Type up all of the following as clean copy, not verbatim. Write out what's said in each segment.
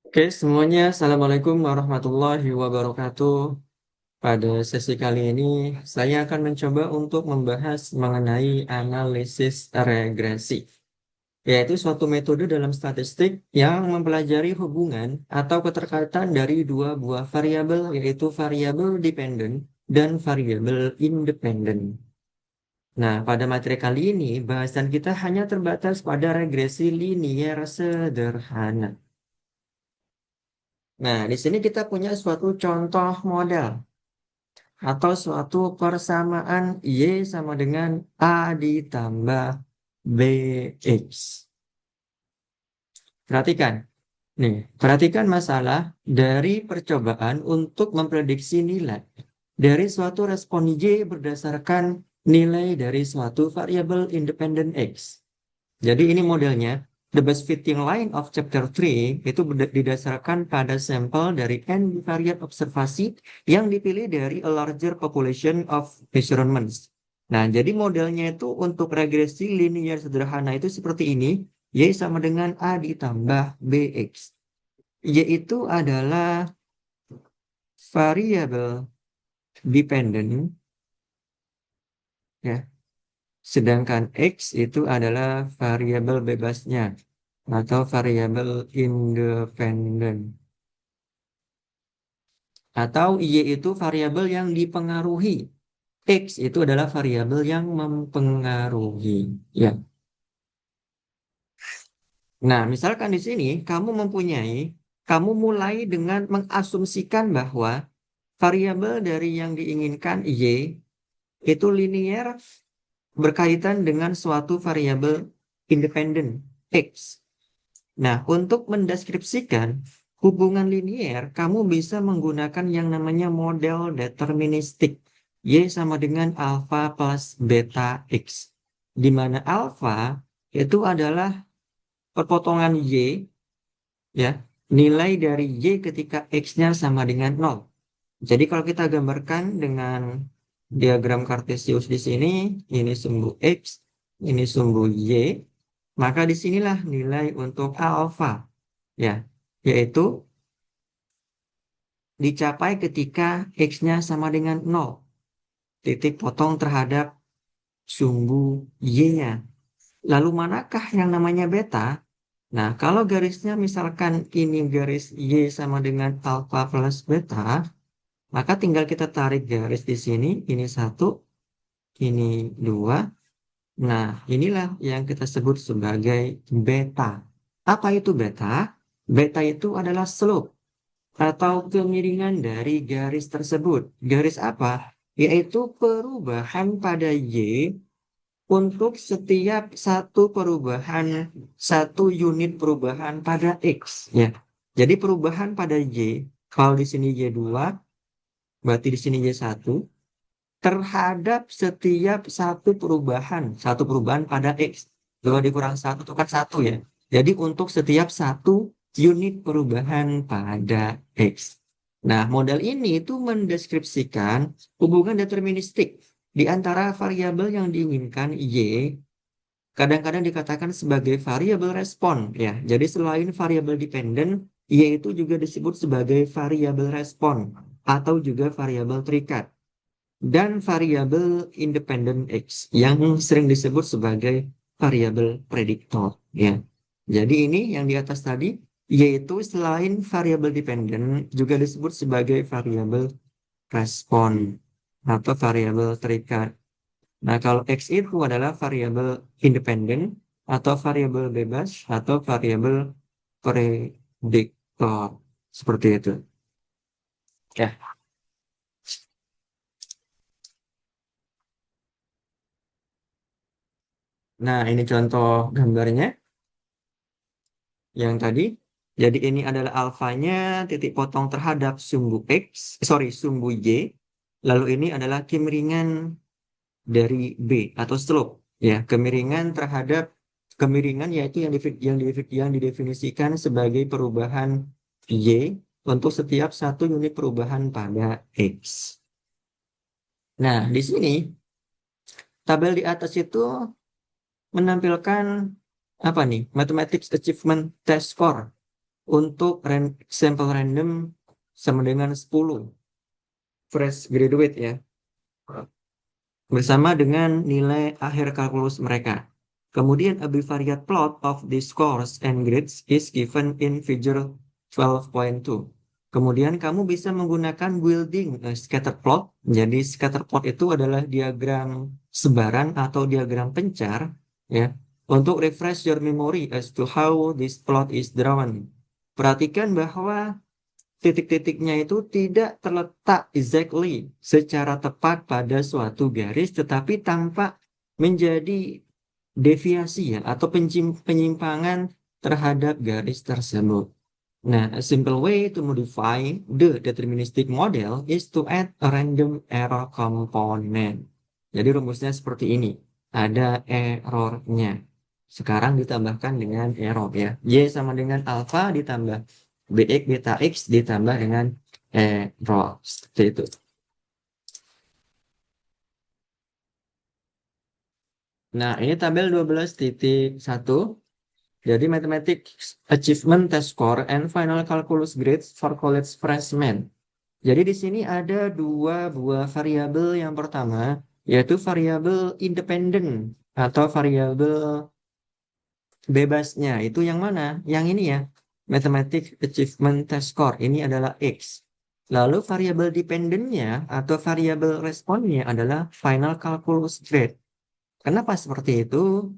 Oke, semuanya, Assalamualaikum warahmatullahi wabarakatuh. Pada sesi kali ini, saya akan mencoba untuk membahas mengenai analisis regresi, yaitu suatu metode dalam statistik yang mempelajari hubungan atau keterkaitan dari dua buah variabel, yaitu variabel dependen dan variabel independen. Nah, pada materi kali ini, bahasan kita hanya terbatas pada regresi linier sederhana. Nah, di sini kita punya suatu contoh model atau suatu persamaan Y sama dengan A ditambah BX. Perhatikan. Nih, perhatikan masalah dari percobaan untuk memprediksi nilai dari suatu respon Y berdasarkan nilai dari suatu variabel independen X. Jadi ini modelnya. The best fitting line of chapter 3 itu didasarkan pada sampel dari n bivariate observasi yang dipilih dari a larger population of measurements. Nah, jadi modelnya itu untuk regresi linear sederhana itu seperti ini. Y sama dengan A ditambah BX. Y itu adalah variabel dependent, ya. Sedangkan X itu adalah variabel bebasnya atau variabel independen. Atau Y itu variabel yang dipengaruhi. X itu adalah variabel yang mempengaruhi. Ya. Nah, misalkan di sini kamu mulai dengan mengasumsikan bahwa variabel dari yang diinginkan Y itu linear berkaitan dengan suatu variabel independen X. Nah, untuk mendeskripsikan hubungan linier, kamu bisa menggunakan yang namanya model deterministik. Y sama dengan alpha plus beta X. Di mana alpha itu adalah perpotongan Y, ya, nilai dari Y ketika X-nya sama dengan 0. Jadi kalau kita gambarkan dengan diagram Kartesius di sini, ini sumbu X, ini sumbu Y, maka disinilah nilai untuk alpha, ya, yaitu dicapai ketika X-nya sama dengan 0, titik potong terhadap sumbu Y-nya. Lalu manakah yang namanya beta? Nah, kalau garisnya misalkan ini garis Y sama dengan alpha plus beta, maka tinggal kita tarik garis di sini, ini satu, ini dua. Nah, inilah yang kita sebut sebagai beta. Apa itu beta? Beta itu adalah slope atau kemiringan dari garis tersebut. Garis apa? Yaitu perubahan pada Y untuk setiap satu unit perubahan pada X. Ya. Jadi perubahan pada Y, kalau di sini Y2, berarti di sini Y1, terhadap setiap satu perubahan pada X. 2 dikurang satu itu kan 1 ya. Jadi untuk setiap satu unit perubahan pada X. Nah, model ini itu mendeskripsikan hubungan deterministik di antara variabel yang diinginkan Y, kadang-kadang dikatakan sebagai variabel respon ya. Jadi selain variabel dependen, Y itu juga disebut sebagai variabel respon atau juga variabel terikat dan variabel independen X yang sering disebut sebagai variabel prediktor ya. Jadi ini yang di atas tadi yaitu selain variabel dependen juga disebut sebagai variabel respon atau variabel terikat. Nah, kalau X itu adalah variabel independen atau variabel bebas atau variabel prediktor seperti itu. Ya. Nah, ini contoh gambarnya yang tadi. Jadi ini adalah alfanya titik potong terhadap sumbu sumbu Y. Lalu ini adalah kemiringan dari B atau slope. Ya, kemiringan yaitu yang didefinisikan sebagai perubahan Y untuk setiap satu unit perubahan pada X. Nah, di sini tabel di atas itu menampilkan apa nih? Mathematics Achievement Test Score untuk sampel random sama dengan 10 fresh graduate ya, bersama dengan nilai akhir kalkulus mereka. Kemudian a bivariate plot of the scores and grades is given in figure 12.2. Kemudian kamu bisa menggunakan building scatter plot. Jadi scatter plot itu adalah diagram sebaran atau diagram pencar ya, untuk refresh your memory as to how this plot is drawn. Perhatikan bahwa titik-titiknya itu tidak terletak exactly secara tepat pada suatu garis, tetapi tampak menjadi deviasi ya atau penyimpangan terhadap garis tersebut. Nah, a simple way to modify the deterministic model is to add a random error component. Jadi rumusnya seperti ini. Ada errornya. Sekarang ditambahkan dengan error ya. Y sama dengan alpha ditambah BX beta X ditambah dengan error. Seperti itu. Nah, ini tabel 12.1. Jadi Mathematics Achievement Test Score and Final Calculus Grades for College Freshmen. Jadi di sini ada dua buah variabel. Yang pertama yaitu variabel independen atau variabel bebasnya. Itu yang mana? Yang ini ya. Mathematics Achievement Test Score. Ini adalah X. Lalu variabel dependennya atau variabel responnya adalah Final Calculus Grade. Kenapa seperti itu?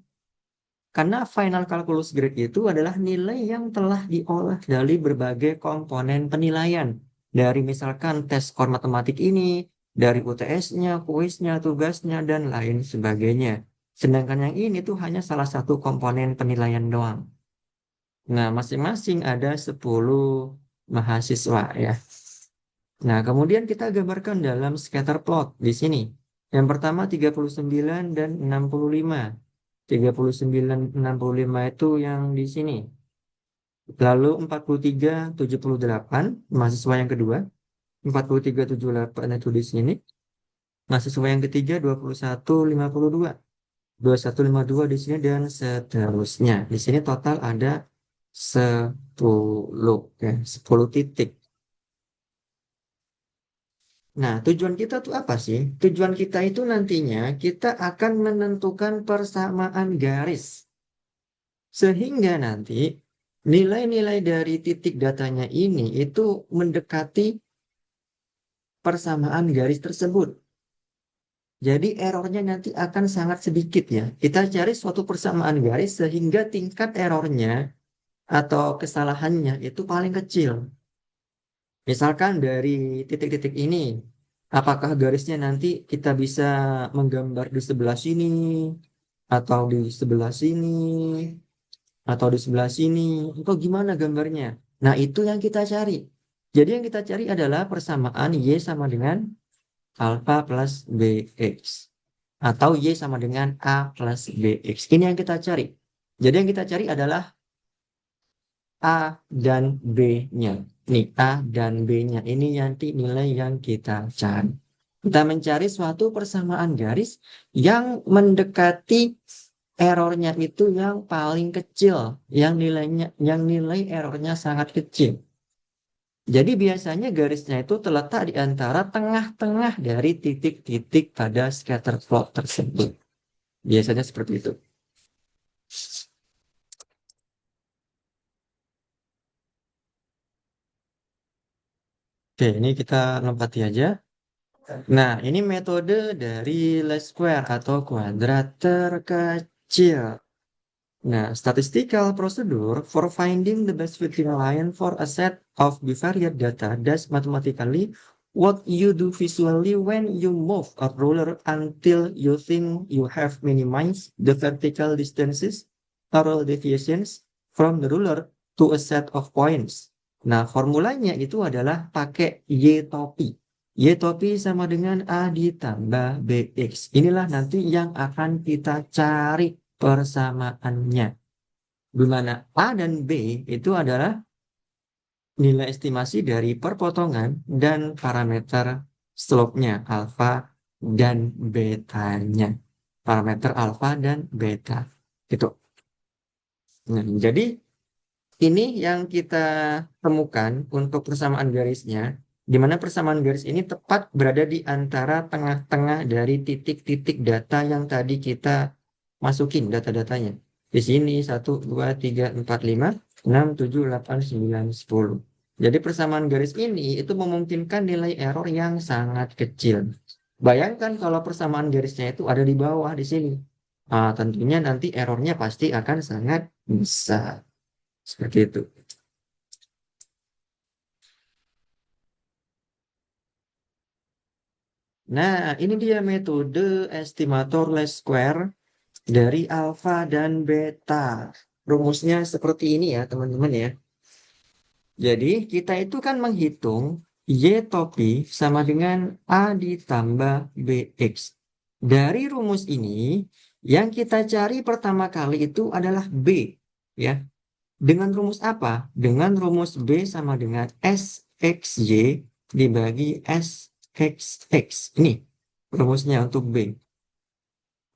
Karena final calculus grade itu adalah nilai yang telah diolah dari berbagai komponen penilaian. Dari misalkan tes skor matematik ini, dari UTS-nya, kuisnya, tugasnya, dan lain sebagainya. Sedangkan yang ini tuh hanya salah satu komponen penilaian doang. Nah, masing-masing ada 10 mahasiswa ya. Nah, kemudian kita gambarkan dalam scatter plot di sini. Yang pertama 39 dan 65. 39, 65 itu yang di sini. Lalu 43, 78, mahasiswa yang kedua. 43, 78 itu di sini. Mahasiswa yang ketiga 21, 52. 21, 52 di sini dan seterusnya. Di sini total ada 10, ya, 10 titik. Nah, tujuan kita tuh apa sih? Tujuan kita itu nantinya kita akan menentukan persamaan garis. Sehingga nanti nilai-nilai dari titik datanya ini itu mendekati persamaan garis tersebut. Jadi errornya nanti akan sangat sedikit ya. Kita cari suatu persamaan garis sehingga tingkat errornya atau kesalahannya itu paling kecil. Misalkan dari titik-titik ini, apakah garisnya nanti kita bisa menggambar di sebelah sini, atau di sebelah sini, atau di sebelah sini, atau gimana gambarnya? Nah, itu yang kita cari. Jadi yang kita cari adalah persamaan Y sama dengan alpha plus BX. Atau Y sama dengan A plus BX. Ini yang kita cari. Jadi yang kita cari adalah A dan B-nya. Nih, A dan B-nya. Ini nanti nilai yang kita cari. Kita mencari suatu persamaan garis yang mendekati errornya itu yang paling kecil, yang nilai errornya sangat kecil. Jadi biasanya garisnya itu terletak di antara tengah-tengah dari titik-titik pada scatter plot tersebut. Biasanya seperti itu. Oke, ini kita lompati aja. Nah, ini metode dari least square atau kuadrat terkecil. Nah, statistical procedure for finding the best fitting line for a set of bivariate data does mathematically what you do visually when you move a ruler until you think you have minimized the vertical distances or deviations from the ruler to a set of points. Nah, formulanya itu adalah pakai Y-topi. Y-topi sama dengan A ditambah BX. Inilah nanti yang akan kita cari persamaannya. Di mana A dan B itu adalah nilai estimasi dari perpotongan dan parameter slope-nya, alfa dan betanya. Parameter alfa dan beta. Gitu. Nah, jadi ini yang kita temukan untuk persamaan garisnya, di mana persamaan garis ini tepat berada di antara tengah-tengah dari titik-titik data yang tadi kita masukin data-datanya. Di sini 1, 2, 3, 4, 5, 6, 7, 8, 9, 10. Jadi persamaan garis ini itu memungkinkan nilai error yang sangat kecil. Bayangkan kalau persamaan garisnya itu ada di bawah di sini. Tentunya nanti errornya pasti akan sangat besar. Seperti itu. Nah, ini dia metode estimator least square dari alfa dan beta. Rumusnya seperti ini ya, teman-teman ya. Jadi, kita itu kan menghitung Y topi sama dengan A ditambah BX. Dari rumus ini, yang kita cari pertama kali itu adalah B. Ya, dengan rumus apa? Dengan rumus B sama dengan SXY dibagi SXX. Ini rumusnya untuk B.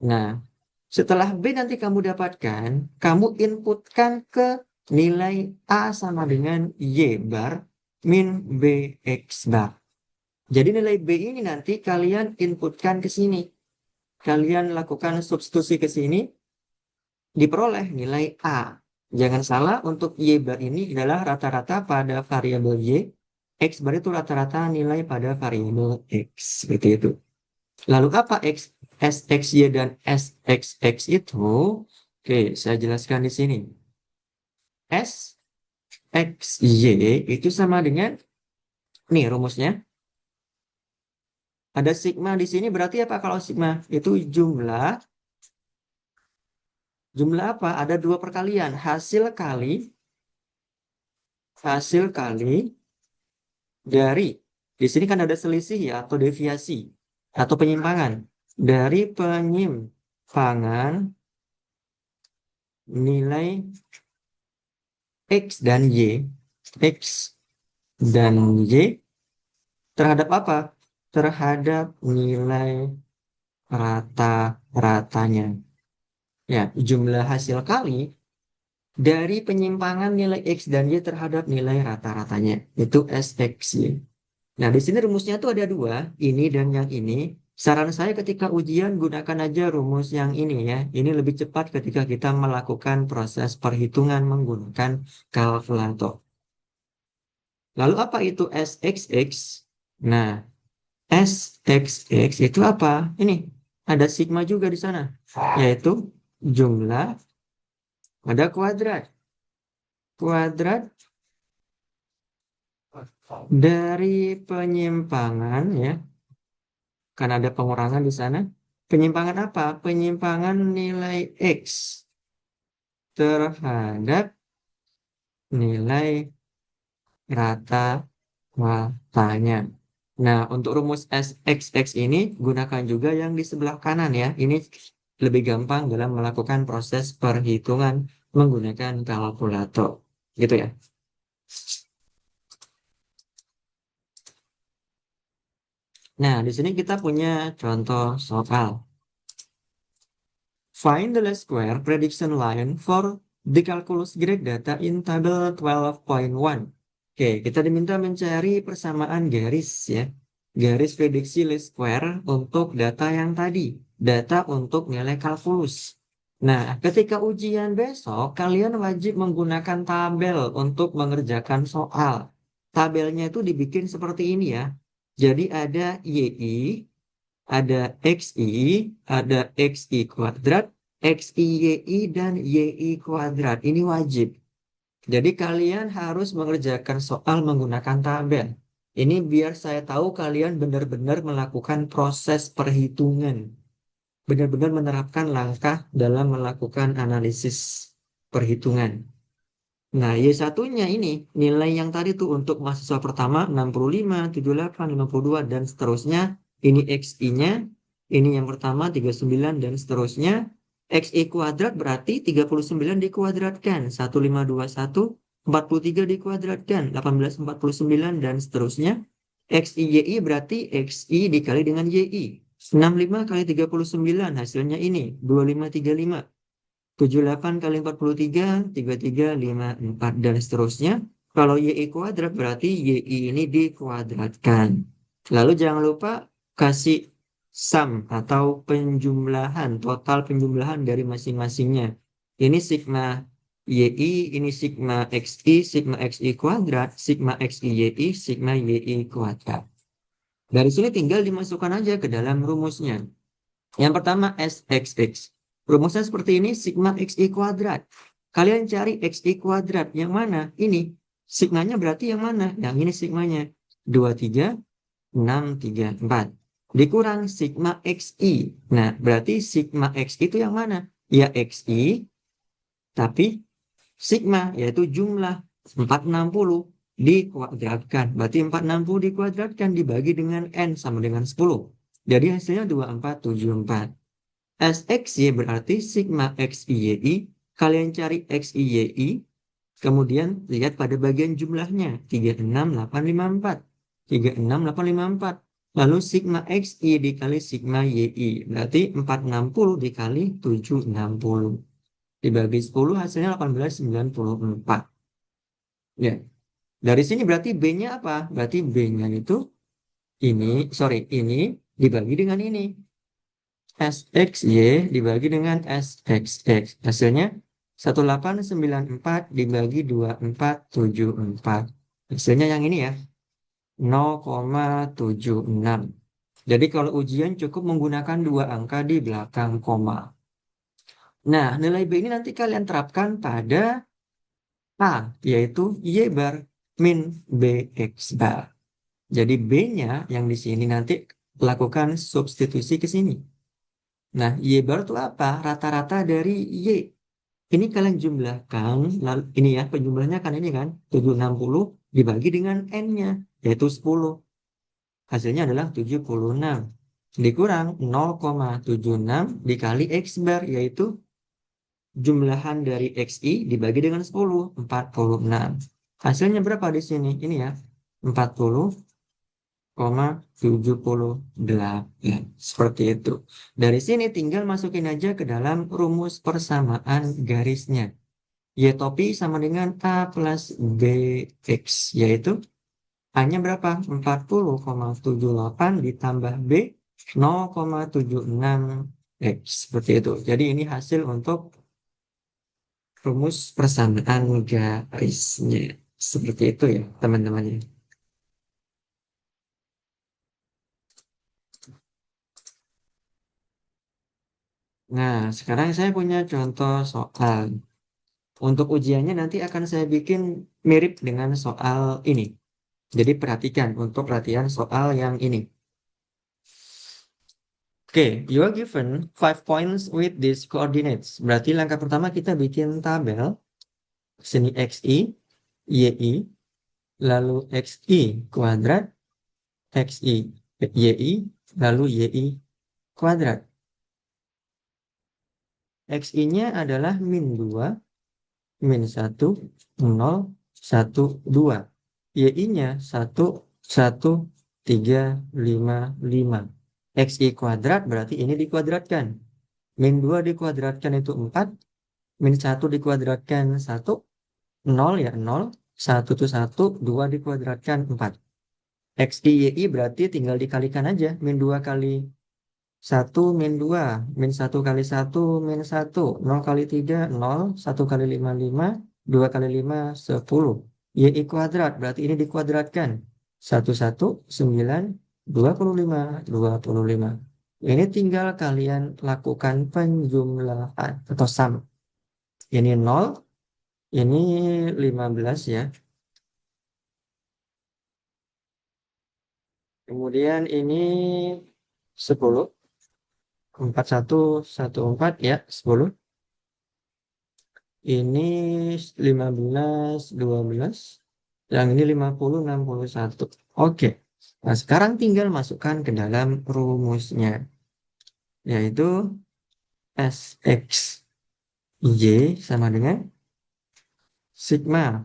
Nah, setelah B nanti kamu dapatkan, kamu inputkan ke nilai A sama dengan Y bar min BX bar. Jadi nilai B ini nanti kalian inputkan ke sini. Kalian lakukan substitusi ke sini, diperoleh nilai A. Jangan salah, untuk Y bar ini adalah rata-rata pada variabel Y, X bar itu rata-rata nilai pada variabel X. Seperti itu. Lalu apa X, SXY dan SXX itu? Oke, saya jelaskan di sini. SXY itu sama dengan, nih rumusnya, ada sigma di sini, berarti apa kalau sigma? Itu jumlah apa? Ada dua perkalian, hasil kali dari, di sini kan ada selisih ya, atau deviasi, atau penyimpangan. Dari penyimpangan nilai X dan Y, X dan Y terhadap apa? Terhadap nilai rata-ratanya. Ya, jumlah hasil kali dari penyimpangan nilai X dan Y terhadap nilai rata-ratanya. Itu SXY. Nah, di sini rumusnya tuh ada dua, ini dan yang ini. Saran saya ketika ujian gunakan aja rumus yang ini ya. Ini lebih cepat ketika kita melakukan proses perhitungan menggunakan kalkulator. Lalu apa itu SXX? Nah, SXX itu apa? Ini ada sigma juga di sana, yaitu jumlah, ada kuadrat. Kuadrat dari penyimpangan ya, karena ada pengurangan di sana. Penyimpangan apa? Penyimpangan nilai X terhadap nilai rata-ratanya. Nah, untuk rumus SXX ini gunakan juga yang di sebelah kanan ya. Ini lebih gampang dalam melakukan proses perhitungan menggunakan kalkulator. Gitu ya. Nah, di sini kita punya contoh soal. Find the least square prediction line for the calculus grade data in table 12.1. Oke, kita diminta mencari persamaan garis ya. Garis prediksi least square untuk data yang tadi. Data untuk nilai kalkulus. Nah, ketika ujian besok, kalian wajib menggunakan tabel untuk mengerjakan soal. Tabelnya itu dibikin seperti ini ya. Jadi ada YI, ada XI, ada XI kuadrat, XIYI, dan YI kuadrat. Ini wajib. Jadi kalian harus mengerjakan soal menggunakan tabel. Ini biar saya tahu kalian benar-benar melakukan proses perhitungan. Benar-benar menerapkan langkah dalam melakukan analisis perhitungan. Nah, Y1-nya ini nilai yang tadi tuh untuk mahasiswa pertama 65, 78, 52 dan seterusnya. Ini XI-nya, ini yang pertama 39 dan seterusnya. XI kuadrat berarti 39 dikuadratkan, 1521, 43 dikuadratkan, 1849 dan seterusnya. XIYI berarti XI dikali dengan YI. 65 kali 39 hasilnya ini 2535. 78 kali 43, 33, 54, dan seterusnya. Kalau YI kuadrat berarti YI ini dikuadratkan. Lalu jangan lupa kasih sum atau penjumlahan, total penjumlahan dari masing-masingnya. Ini sigma YI, ini sigma XI kuadrat, sigma XI YI, sigma YI kuadrat. Dari sini tinggal dimasukkan aja ke dalam rumusnya. Yang pertama SXX. Rumusnya seperti ini, sigma XI kuadrat. Kalian cari XI kuadrat. Yang mana? Ini. Sigmanya berarti yang mana? Yang ini sigmanya. 23, 6, 3, 4. Dikurang sigma XI. Nah, berarti sigma XI itu yang mana? Ya XI, tapi sigma, yaitu jumlah 460 dikuadratkan. Berarti 460 dikuadratkan dibagi dengan N sama dengan 10. Jadi hasilnya 2474. SXY berarti sigma XIYI. Kalian cari XIYI, kemudian lihat pada bagian jumlahnya 36854. 36854. Lalu sigma XI dikali sigma YI. Berarti 460 dikali 760. Dibagi 10 hasilnya 1894. Ya. Dari sini berarti B-nya apa? Berarti B-nya itu ini dibagi dengan ini. SXY dibagi dengan SXX. Hasilnya 1894 dibagi 2474. Hasilnya yang ini ya, 0,76. Jadi kalau ujian cukup menggunakan dua angka di belakang koma. Nah, nilai B ini nanti kalian terapkan pada A, yaitu Y bar min BX bar. Jadi B-nya yang di sini nanti lakukan substitusi ke sini. Nah, Y bar itu apa? Rata-rata dari Y. Ini kalian jumlahkan, lalu ini ya, penjumlahnya kan ini kan, 760 dibagi dengan N-nya, yaitu 10. Hasilnya adalah 76. Dikurang 0,76 dikali X bar, yaitu jumlahan dari XI dibagi dengan 10, 46. Hasilnya berapa di sini? Ini ya, 40,78. Seperti itu. Dari sini tinggal masukin aja ke dalam rumus persamaan garisnya. Y topi sama dengan A plus BX, yaitu A-nya berapa? 40,78 ditambah B 0,76 X. Seperti itu. Jadi ini hasil untuk rumus persamaan garisnya. Seperti itu ya, teman-teman. Nah, sekarang saya punya contoh soal. Untuk ujiannya nanti akan saya bikin mirip dengan soal ini. Jadi perhatikan untuk latihan soal yang ini. Oke, you are given 5 points with these coordinates. Berarti langkah pertama kita bikin tabel. Sini XI, YI, lalu XI kuadrat, XI, YI, lalu YI kuadrat. XI-nya adalah min 2, min 1, 0, 1, 2. YI-nya 1, 1, 3, 5, 5. XI kuadrat berarti ini dikuadratkan. Min 2 dikuadratkan itu 4, min 1 dikuadratkan 1, 0 ya 0, 1 itu 1, 2 dikuadratkan 4. XI YI berarti tinggal dikalikan aja. Min 2 kali 1 min 2, min 1 kali 1 min 1, 0 kali 3, 0, 1 kali 5, 5, 2 kali 5, 10. YI kuadrat berarti ini dikuadratkan. 1, 1, 9, 25, 25. Ini tinggal kalian lakukan penjumlahan atau sum. Ini 0, ini 15 ya. Kemudian ini 10, 4, 1, 1, 4 ya, 10. Ini 15, 12. Yang ini 50, 61. Oke. Nah, sekarang tinggal masukkan ke dalam rumusnya. Yaitu SX Y sama dengan sigma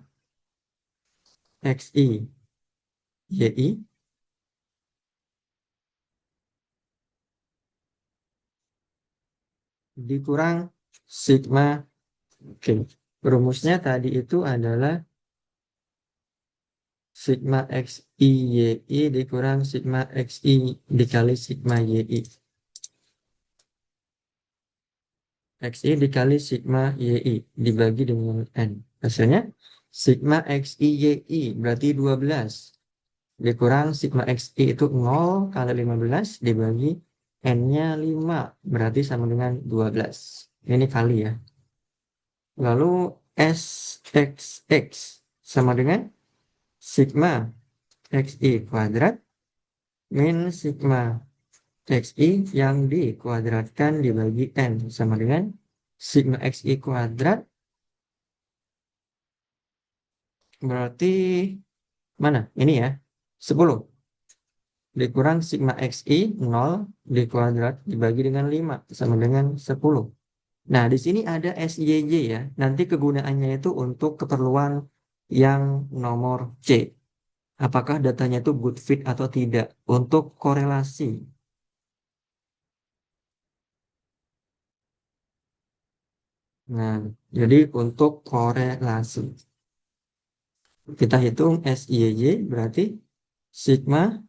XI YI dikurang sigma, oke. Rumusnya tadi itu adalah sigma xi yi dikurang sigma xi dikali sigma yi. Xi dikali sigma yi dibagi dengan n. Hasilnya sigma xi yi berarti 12 dikurang sigma xi itu 0 kali 15 dibagi n-nya 5 berarti sama dengan 12. Ini kali ya. Lalu sxx sama dengan sigma xi kuadrat min sigma xi yang dikuadratkan dibagi n sama dengan sigma xi kuadrat berarti mana? Ini ya, 10 dikurang sigma xi 0 dikuadrat dibagi dengan 5 sama dengan 10. Nah, di sini ada SYY ya. Nanti kegunaannya itu untuk keperluan yang nomor C. Apakah datanya itu good fit atau tidak untuk korelasi. Nah, jadi untuk korelasi. Kita hitung SYY berarti sigma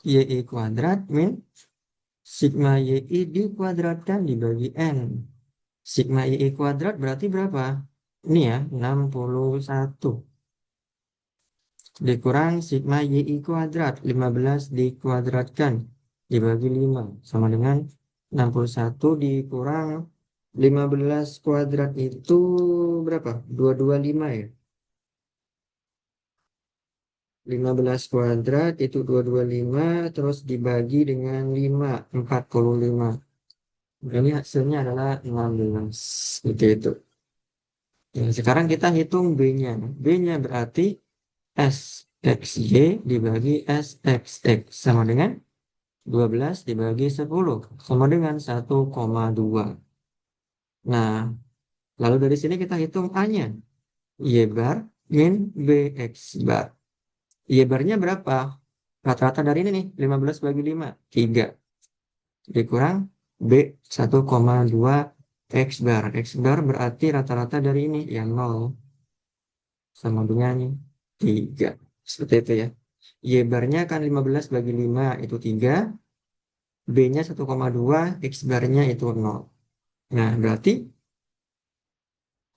YI kuadrat min sigma YI dikuadratkan dibagi N. Sigma YI kuadrat berarti berapa? Ini ya, 61. Dikurang sigma YI kuadrat, 15 dikuadratkan dibagi 5. Sama dengan 61 dikurang 15 kuadrat itu berapa? 225 ya? 15 kuadrat itu 225 terus dibagi dengan 5, 45. Ini hasilnya adalah 16. Seperti itu. Ya, sekarang kita hitung B-nya. B-nya berarti SXY dibagi SXX sama dengan 12 dibagi 10 sama dengan 1,2. Nah, lalu dari sini kita hitung A-nya. Y bar min BX bar. Y barnya berapa? Rata-rata dari ini nih, 15 bagi 5, 3. Dikurang B 1,2 X bar. X bar berarti rata-rata dari ini, yang 0. Sama dengan 3. Seperti itu ya. Y barnya kan 15 bagi 5, itu 3. B-nya 1,2, X barnya itu 0. Nah, berarti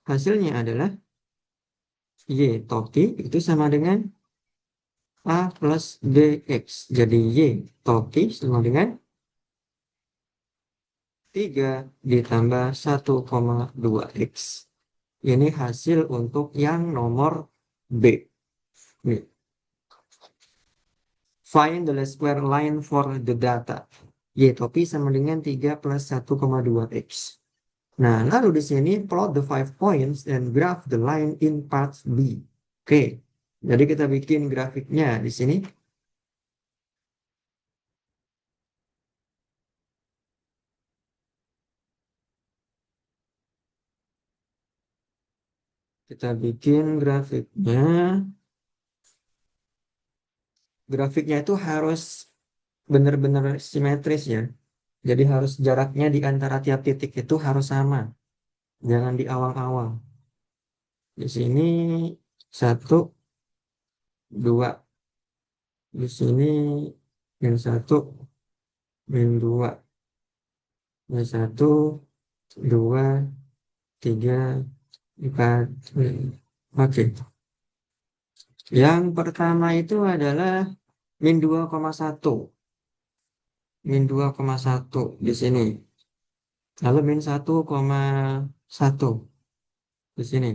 hasilnya adalah Y topi itu sama dengan A plus BX. Jadi Y topi sama dengan 3 ditambah 1,2X. Ini hasil untuk yang nomor B. Nih. Find the least square line for the data. Y topi sama dengan 3 plus 1,2X. Nah, lalu di sini plot the 5 points and graph the line in part B. Oke, jadi kita bikin grafiknya di sini. Kita bikin grafiknya. Grafiknya itu harus benar-benar simetris ya. Jadi harus jaraknya di antara tiap titik itu harus sama. Jangan di awang-awang. Di sini 1, 2. Di sini min 1, min 2. Min 1, 2, 3, 4. Oke. Yang pertama itu adalah min 2,1. Min 2,1 di sini. Lalu min 1,1 di sini.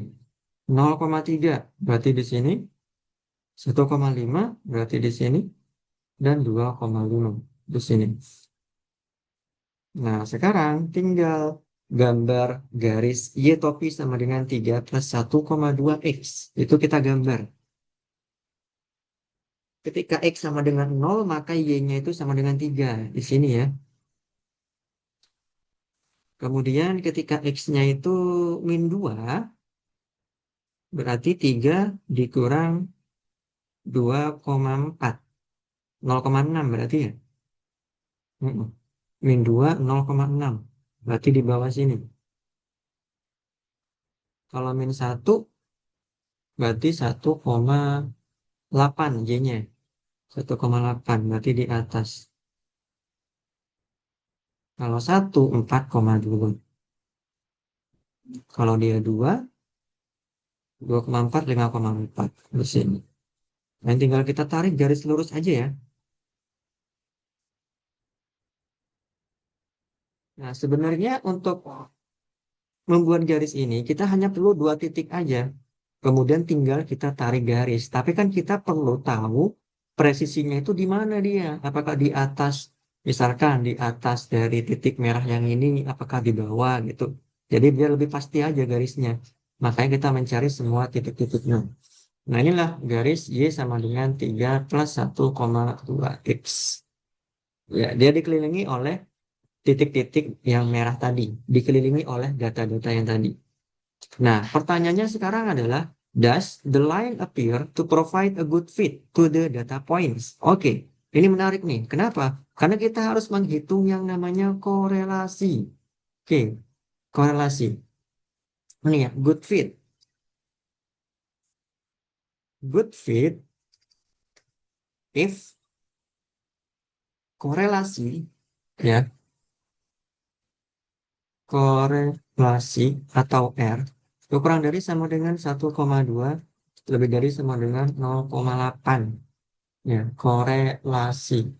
0,3 berarti di sini. 1,5 berarti di sini. Dan 2,5 di sini. Nah, sekarang tinggal gambar garis Y topi sama dengan 3 plus 1,2X. Itu kita gambar. Ketika X sama dengan 0, maka Y-nya itu sama dengan 3. Di sini ya. Kemudian ketika X-nya itu min 2, berarti 3 dikurang 2,4. 0,6 berarti ya. Mm-mm. Min 2, 0,6. Berarti di bawah sini. Kalau min 1 berarti 1,8 J-nya. 1,8 berarti di atas. Kalau 1, 4,2. Kalau dia 2, 2,4, 5,4 di sini. Dan tinggal kita tarik garis lurus aja ya. Nah, sebenarnya untuk membuat garis ini, kita hanya perlu dua titik aja. Kemudian tinggal kita tarik garis. Tapi kan kita perlu tahu presisinya itu di mana dia. Apakah di atas, misalkan di atas dari titik merah yang ini, apakah di bawah gitu. Jadi biar lebih pasti aja garisnya. Makanya kita mencari semua titik-titiknya. Nah inilah garis Y sama dengan 3 plus 1,2 X. Ya, dia dikelilingi oleh titik-titik yang merah tadi. Dikelilingi oleh data-data yang tadi. Nah, pertanyaannya sekarang adalah, does the line appear to provide a good fit to the data points? Oke, ini menarik nih. Kenapa? Karena kita harus menghitung yang namanya korelasi. Oke, korelasi. Ini ya, good fit. Good fit if korelasi, ya, korelasi atau R itu kurang dari sama dengan 1,2 lebih dari sama dengan 0,8. Ya, korelasi.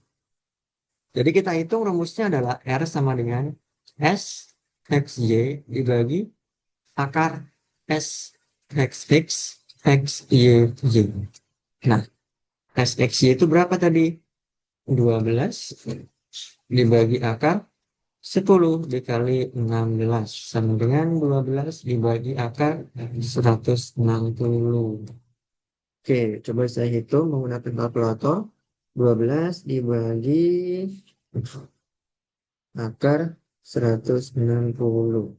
Jadi kita hitung rumusnya adalah R sama dengan S X Y dibagi akar S X X X Y Y. Nah, S X Y itu berapa tadi? 12 dibagi akar 10 dikali 16 sama dengan 12 dibagi akar 160. Oke, coba saya hitung menggunakan kalkulator. 12 dibagi akar 160.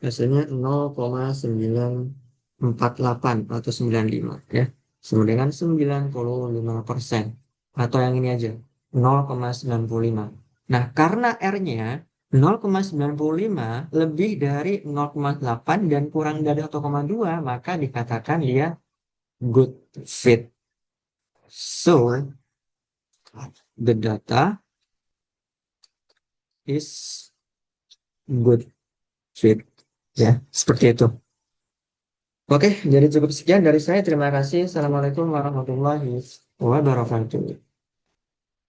Hasilnya 0,948 atau 95 ya. Sama dengan 95%. Atau yang ini aja, 0,95. Nah, karena R-nya 0,95 lebih dari 0,8 dan kurang dari 1,2, maka dikatakan dia good fit. So, the data is good fit. Ya, seperti itu. Oke, jadi cukup sekian dari saya. Terima kasih. Assalamualaikum warahmatullahi wabarakatuh.